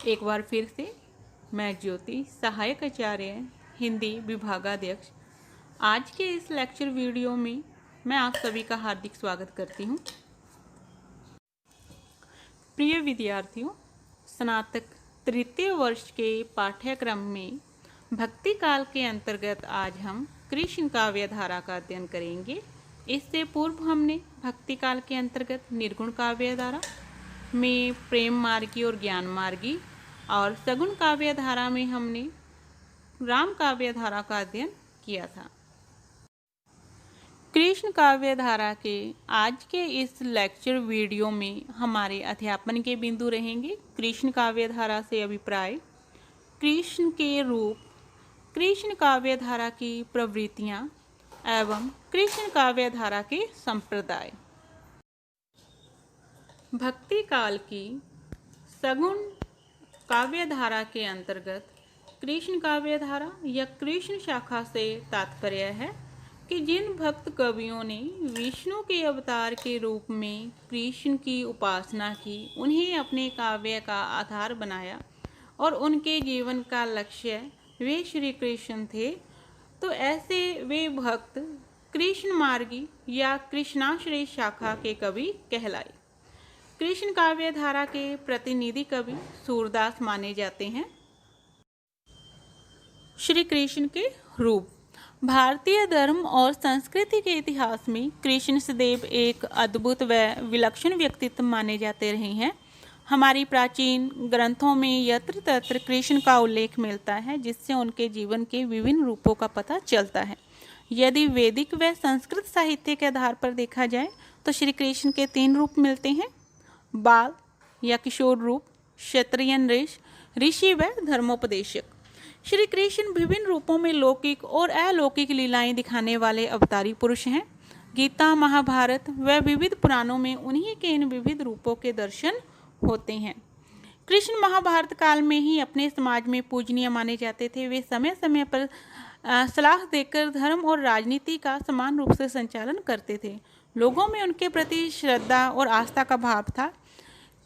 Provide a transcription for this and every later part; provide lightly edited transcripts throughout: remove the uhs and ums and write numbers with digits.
एक बार फिर से मैं ज्योति, सहायक आचार्य हिंदी विभागाध्यक्ष, आज के इस लेक्चर वीडियो में मैं आप सभी का हार्दिक स्वागत करती हूँ। प्रिय विद्यार्थियों, स्नातक तृतीय वर्ष के पाठ्यक्रम में भक्ति काल के अंतर्गत आज हम कृष्ण काव्य धारा का अध्ययन करेंगे। इससे पूर्व हमने भक्ति काल के अंतर्गत निर्गुण काव्य धारा में प्रेम मार्गी और ज्ञान मार्गी और सगुण काव्य धारा में हमने राम काव्य धारा का अध्ययन किया था। कृष्ण काव्य धारा के आज के इस लेक्चर वीडियो में हमारे अध्यापन के बिंदु रहेंगे कृष्ण काव्य धारा से अभिप्राय, कृष्ण के रूप, कृष्ण काव्य धारा की प्रवृत्तियां एवं कृष्ण काव्य धारा के संप्रदाय। भक्ति काल की सगुण काव्य धारा के अंतर्गत कृष्ण काव्य धारा या कृष्ण शाखा से तात्पर्य है कि जिन भक्त कवियों ने विष्णु के अवतार के रूप में कृष्ण की उपासना की, उन्हें अपने काव्य का आधार बनाया और उनके जीवन का लक्ष्य वे श्री कृष्ण थे, तो ऐसे वे भक्त कृष्ण मार्गी या कृष्णाश्रय शाखा के कवि कहलाए। कृष्ण काव्य धारा के प्रतिनिधि कवि सूरदास माने जाते हैं। श्री कृष्ण के रूप। भारतीय धर्म और संस्कृति के इतिहास में कृष्ण सदैव एक अद्भुत व विलक्षण व्यक्तित्व माने जाते रहे हैं। हमारी प्राचीन ग्रंथों में यत्र तत्र कृष्ण का उल्लेख मिलता है, जिससे उनके जीवन के विभिन्न रूपों का पता चलता है। यदि वैदिक व संस्कृत साहित्य के आधार पर देखा जाए तो श्री कृष्ण के 3 रूप मिलते हैं: बाल या किशोर रूप, क्षत्रिय नृष, ऋषि व धर्मोपदेशक। श्री कृष्ण विभिन्न रूपों में लौकिक और अलौकिक लीलाएं दिखाने वाले अवतारी पुरुष हैं। गीता, महाभारत व विविध पुराणों में उन्हीं के इन विविध रूपों के दर्शन होते हैं। कृष्ण महाभारत काल में ही अपने समाज में पूजनीय माने जाते थे। वे समय समय पर सलाह देकर धर्म और राजनीति का समान रूप से संचालन करते थे। लोगों में उनके प्रति श्रद्धा और आस्था का भाव था।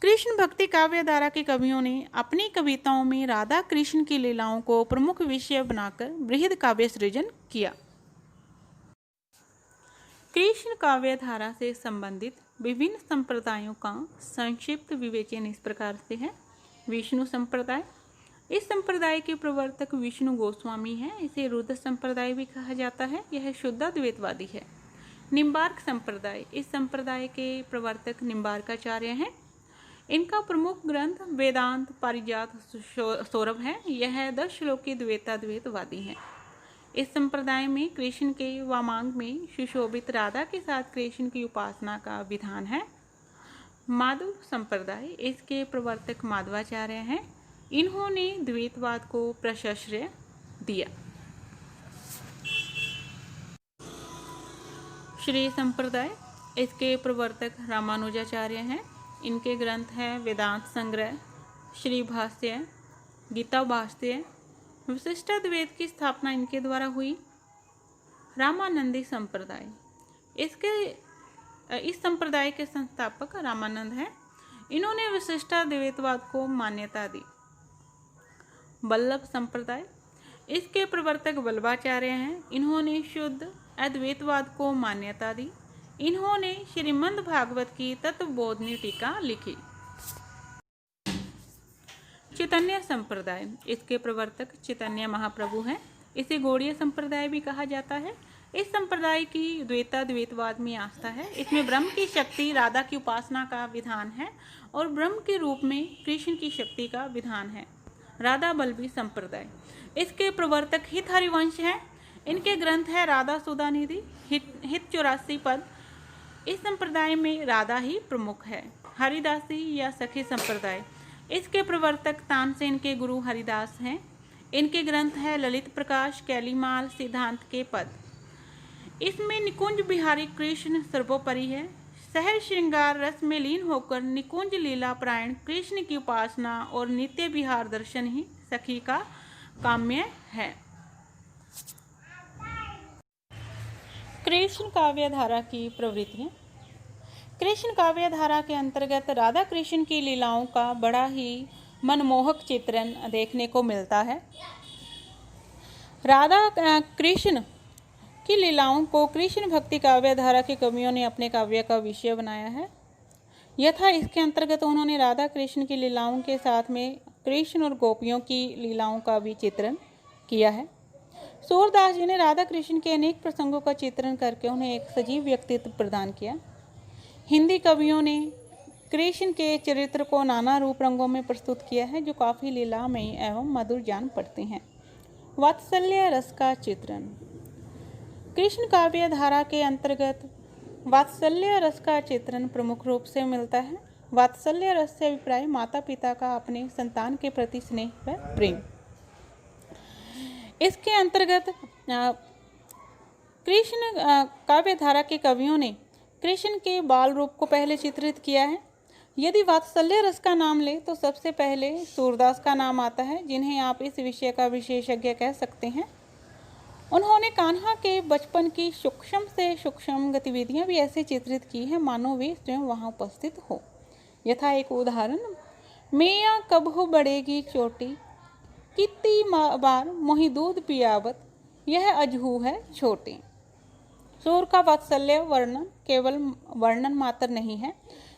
कृष्ण भक्ति काव्य धारा के कवियों ने अपनी कविताओं में राधा कृष्ण की लीलाओं को प्रमुख विषय बनाकर बृहद काव्य सृजन किया। कृष्ण काव्य धारा से संबंधित विभिन्न संप्रदायों का संक्षिप्त विवेचन इस प्रकार से है। विष्णु संप्रदाय। इस संप्रदाय के प्रवर्तक विष्णु गोस्वामी हैं। इसे रुद्र संप्रदाय भी कहा जाता है। यह शुद्धाद्वैतवादी है। निम्बार्क संप्रदाय। इस संप्रदाय के प्रवर्तक निम्बार्काचार्य हैं। इनका प्रमुख ग्रंथ वेदांत पारिजात सौरभ है। यह 10 श्लोकी द्वैताद्वैतवादी हैं। इस संप्रदाय में कृष्ण के वामांग में सुशोभित राधा के साथ कृष्ण की उपासना का विधान है। माधव संप्रदाय। इसके प्रवर्तक माधवाचार्य हैं। इन्होंने द्वैतवाद को प्रशस्त्य दिया। श्री संप्रदाय। इसके प्रवर्तक रामानुजाचार्य हैं। इनके ग्रंथ हैं वेदांत संग्रह, श्री भाष्य, गीता भाष्य। विशिष्टाद्वैत की स्थापना इनके द्वारा हुई। रामानंदी संप्रदाय। इस संप्रदाय के संस्थापक रामानंद हैं। इन्होंने विशिष्टाद्वैतवाद को मान्यता दी। वल्लभ संप्रदाय। इसके प्रवर्तक वल्लभाचार्य हैं। इन्होंने शुद्ध अद्वैतवाद को मान्यता दी। इन्होंने श्रीमद् भागवत की तत्वबोधिनी टीका लिखी। चैतन्य संप्रदाय। इसके प्रवर्तक चैतन्य महाप्रभु हैं। इसे गौड़ीय संप्रदाय भी कहा जाता है। इस संप्रदाय की द्वैताद्वैतवाद में आस्था है। इसमें ब्रह्म की शक्ति राधा की उपासना का विधान है और ब्रह्म के रूप में कृष्ण की शक्ति का विधान है। राधा बल्लभी संप्रदाय। इसके प्रवर्तक हित हरिवंश हैं। इनके ग्रंथ है राधा सुधा निधि, हित 84 पद। इस संप्रदाय में राधा ही प्रमुख है। हरिदासी या सखी संप्रदाय। इसके प्रवर्तक तानसेन के गुरु हरिदास हैं। इनके ग्रंथ है ललित प्रकाश, कैलीमाल, सिद्धांत के पद। इसमें निकुंज बिहारी कृष्ण सर्वोपरि है। सहज श्रृंगार रस में लीन होकर निकुंज लीला प्रायण कृष्ण की उपासना और नित्य विहार दर्शन ही सखी का काम्य है। कृष्ण काव्य धारा की प्रवृत्तियाँ। कृष्ण काव्य धारा के अंतर्गत राधा कृष्ण की लीलाओं का बड़ा ही मनमोहक चित्रण देखने को मिलता है। राधा कृष्ण की लीलाओं को कृष्ण भक्ति काव्य धारा के कवियों ने अपने काव्य का विषय बनाया है। यथा इसके अंतर्गत उन्होंने राधा कृष्ण की लीलाओं के साथ में कृष्ण और गोपियों की लीलाओं का भी चित्रण किया है। सूरदास जी ने राधा कृष्ण के अनेक प्रसंगों का चित्रण करके उन्हें एक सजीव व्यक्तित्व प्रदान किया। हिंदी कवियों ने कृष्ण के चरित्र को नाना रूप रंगों में प्रस्तुत किया है, जो काफ़ी लीलामयी एवं मधुर जान पड़ते हैं। वात्सल्य रस का चित्रण। कृष्ण काव्य धारा के अंतर्गत वात्सल्य रस का चित्रण प्रमुख रूप से मिलता है। वात्सल्य रस से अभिप्राय माता पिता का अपने संतान के प्रति स्नेह व प्रेम। इसके अंतर्गत कृष्ण काव्य धारा के कवियों ने कृष्ण के बाल रूप को पहले चित्रित किया है। यदि वात्सल्य रस का नाम ले तो सबसे पहले सूरदास का नाम आता है, जिन्हें आप इस विषय का विशेषज्ञ कह सकते हैं। उन्होंने कान्हा के बचपन की सूक्ष्म से सूक्ष्म गतिविधियां भी ऐसे चित्रित की हैं मानो वे स्वयं वहां उपस्थित हो। यथा एक उदाहरण, मैया कब हो बढ़ेगी चोटी, कितनी बार मोहि दूध पियावत, यह अजहू है छोटी। सूर का वात्सल्य वर्णन केवल वर्णन मात्र नहीं है।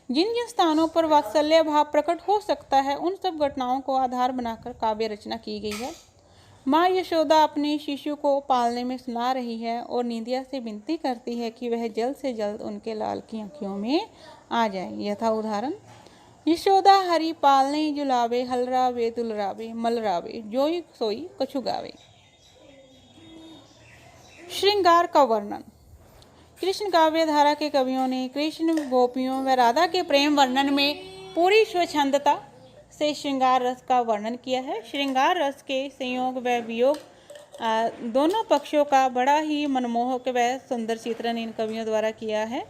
जिन जिन स्थानों पर वात्सल्य भाव प्रकट हो सकता है, उन सब घटनाओं को आधार बनाकर काव्य रचना की गई है। माँ यशोदा अपने शिशु को पालने में सुला रही है और निंदिया से विनती करती है कि वह जल्द से जल्द उनके लाल की आंखों में आ जाए। यथा उदाहरण, यशोदा हरि पालने जुलावे, हलरावे दुलरावे मलरावे, जोई सोई कछु गावे। श्रृंगार का वर्णन। कृष्ण काव्य धारा के कवियों ने कृष्ण गोपियों व राधा के प्रेम वर्णन में पूरी स्वच्छंदता से श्रृंगार रस का वर्णन किया है। श्रृंगार रस के संयोग व वियोग दोनों पक्षों का बड़ा ही मनमोहक व सुंदर चित्रण इन कवियों द्वारा किया है।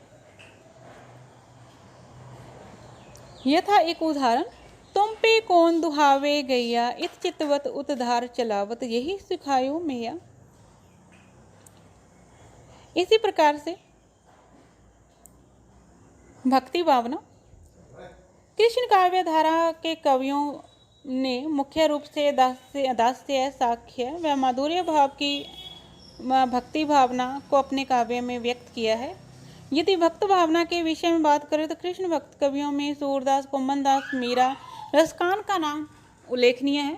यथा एक उदाहरण, तुम पे कौन दुहावे गैया, इत चितवत उतधार चलावत, यही सिखायो मैया। इसी प्रकार से भक्ति भावना। कृष्ण काव्य धारा के कवियों ने मुख्य रूप से दास्य साख्य व माधुर्य भाव की भक्ति भावना को अपने काव्य में व्यक्त किया है। यदि भक्त भावना के विषय में बात करें तो कृष्ण भक्त कवियों में सूरदास, कुम्भनदास, मीरा, रसकान का नाम उल्लेखनीय है।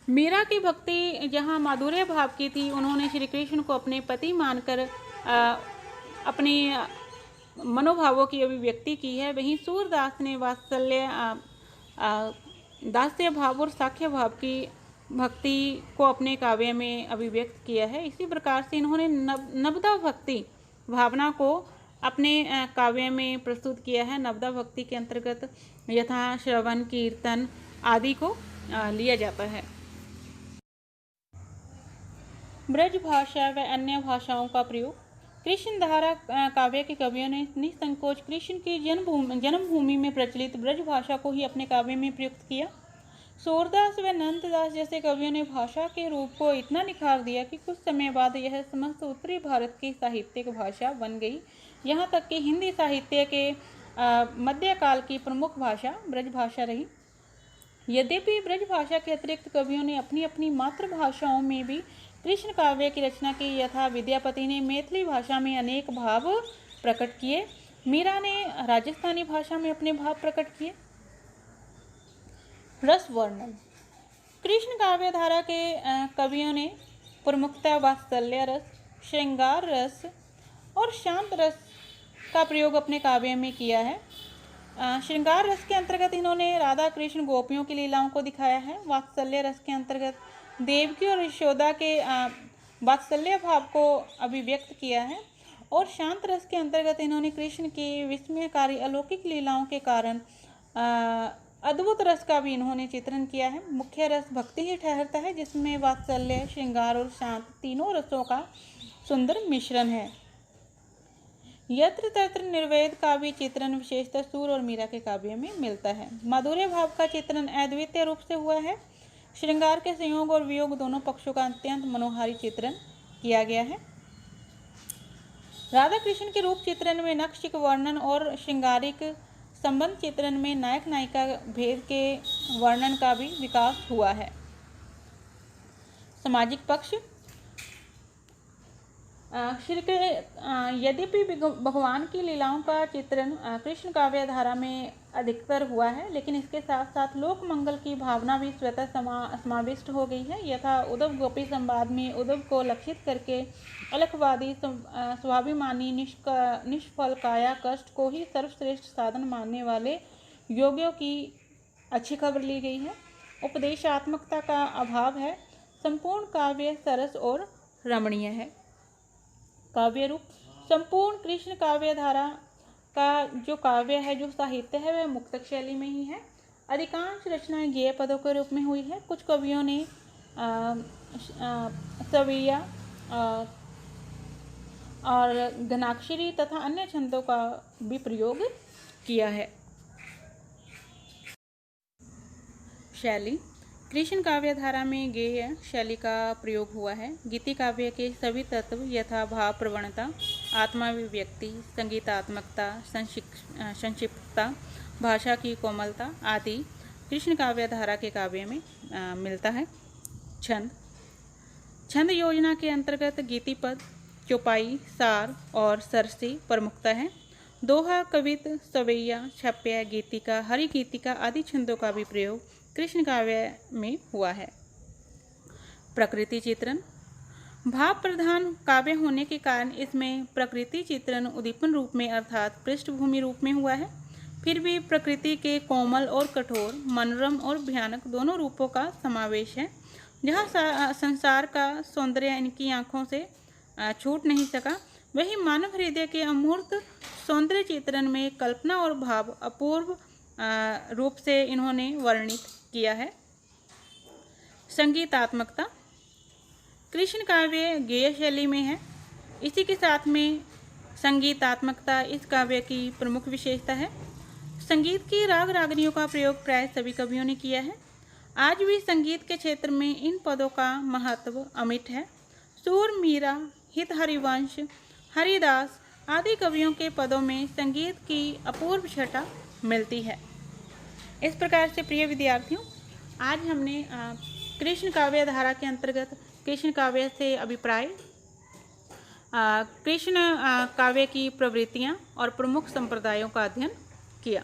मीरा की भक्ति जहाँ माधुर्य भाव की थी, उन्होंने श्री कृष्ण को अपने पति मानकर अपने मनोभावों की अभिव्यक्ति की है। वहीं सूरदास ने वात्सल्य, दास्य भाव और साख्य भाव की भक्ति को अपने काव्य में अभिव्यक्त किया है। इसी प्रकार से इन्होंने नवदा भक्ति भावना को अपने काव्य में प्रस्तुत किया है। नवदा भक्ति के अंतर्गत यथा श्रवण, कीर्तन आदि को लिया जाता है। ब्रज भाषा व अन्य भाषाओं का प्रयोग। कृष्ण धारा काव्य के कवियों ने निसंकोच कृष्ण की जन्मभूमि में प्रचलित ब्रज भाषा को ही अपने काव्य में प्रयुक्त किया। सूरदास व नंददास जैसे कवियों ने भाषा के रूप को इतना निखार दिया कि कुछ समय बाद यह समस्त उत्तरी भारत की साहित्यिक भाषा बन गई। यहाँ तक कि हिंदी साहित्य के मध्यकाल की प्रमुख भाषा ब्रज भाषा रही। यद्यपि ब्रज भाषा के अतिरिक्त कवियों ने अपनी अपनी मातृभाषाओं में भी कृष्ण काव्य की रचना की। यथा विद्यापति ने मैथिली भाषा में अनेक भाव प्रकट किए, मीरा ने राजस्थानी भाषा में अपने भाव प्रकट किए। रस वर्णन। कृष्ण काव्य धारा के कवियों ने प्रमुखतः वात्सल्य रस, श्रृंगार रस और शांत रस का प्रयोग अपने काव्य में किया है। श्रृंगार रस के अंतर्गत इन्होंने राधा कृष्ण गोपियों की लीलाओं को दिखाया है। वात्सल्य रस के अंतर्गत देवकी और यशोदा के वात्सल्य भाव को अभिव्यक्त किया है। और शांत रस के अंतर्गत इन्होंने कृष्ण की विस्मयकारी अलौकिक लीलाओं के कारण अद्भुत रस का भी इन्होंने चित्रण किया है। मुख्य रस भक्ति ही ठहरता है, जिसमें वात्सल्य, श्रृंगार और शांत तीनों रसों का सुंदर मिश्रण है। यत्र तत्र निर्वेद का भी चित्रण विशेषतः सूर और मीरा के काव्य में मिलता है। माधुर्य भाव का चित्रण अद्वितीय रूप से हुआ है। श्रृंगार के संयोग और वियोग दोनों पक्षों का अत्यंत मनोहारी चित्रण किया गया है। राधा कृष्ण के रूप चित्रण में नक्षिक वर्णन और श्रृंगारिक संबंध चित्रण में नायक नायिका भेद के वर्णन का भी विकास हुआ है। सामाजिक पक्ष, यद्यपि भगवान की लीलाओं का चित्रण कृष्ण काव्य धारा में अधिकतर हुआ है, लेकिन इसके साथ साथ लोक मंगल की भावना भी स्वतः समाविष्ट हो गई है। यथा उद्धव गोपी संवाद में उद्धव को लक्षित करके अलखवादी स्वाभिमानी निष्फल काया कष्ट को ही सर्वश्रेष्ठ साधन मानने वाले योगियों की अच्छी खबर ली गई है। उपदेशात्मकता का अभाव है। संपूर्ण काव्य सरस और रमणीय है। काव्य रूप, संपूर्ण कृष्ण काव्य धारा का जो काव्य है, जो साहित्य है, वह मुक्तक शैली में ही है। अधिकांश रचनाएं गेय पदों के रूप में हुई है। कुछ कवियों ने सवैया और घनाक्षरी तथा अन्य छंदों का भी प्रयोग किया है। शैली, कृष्ण काव्य धारा में गेय शैली का प्रयोग हुआ है। गीति काव्य के सभी तत्व यथा भाव प्रवणता, आत्माभिव्यक्ति, संगीतात्मकता, संक्षिप्तता, भाषा की कोमलता आदि कृष्ण काव्य धारा के काव्य में मिलता है। छंद योजना के अंतर्गत गीति पद, चौपाई, सार और सरसी प्रमुखता है। दोहा, कवित, सवैया, छप्य, गीतिका, हरि गीतिका आदि छंदों का भी प्रयोग कृष्ण काव्य में हुआ है। प्रकृति चित्रण, भाव प्रधान काव्य होने के कारण इसमें प्रकृति चित्रण उद्दीपन रूप में अर्थात पृष्ठभूमि रूप में हुआ है। फिर भी प्रकृति के कोमल और कठोर, मनोरम और भयानक दोनों रूपों का समावेश है। जहाँ संसार का सौंदर्य इनकी आँखों से छूट नहीं सका, वही मानव हृदय के अमूर्त सौंदर्य चित्रण में कल्पना और भाव अपूर्व रूप से इन्होंने वर्णित किया है। संगीतात्मकता, कृष्ण काव्य गेय शैली में है। इसी के साथ में संगीतात्मकता इस काव्य की प्रमुख विशेषता है। संगीत की राग रागनियों का प्रयोग प्राय सभी कवियों ने किया है। आज भी संगीत के क्षेत्र में इन पदों का महत्व अमिट है। सूर, मीरा, हित हरिवंश, हरिदास आदि कवियों के पदों में संगीत की अपूर्व छटा मिलती है। इस प्रकार से प्रिय विद्यार्थियों, आज हमने कृष्ण काव्य धारा के अंतर्गत कृष्ण काव्य से अभिप्राय, कृष्ण काव्य की प्रवृत्तियाँ और प्रमुख संप्रदायों का अध्ययन किया।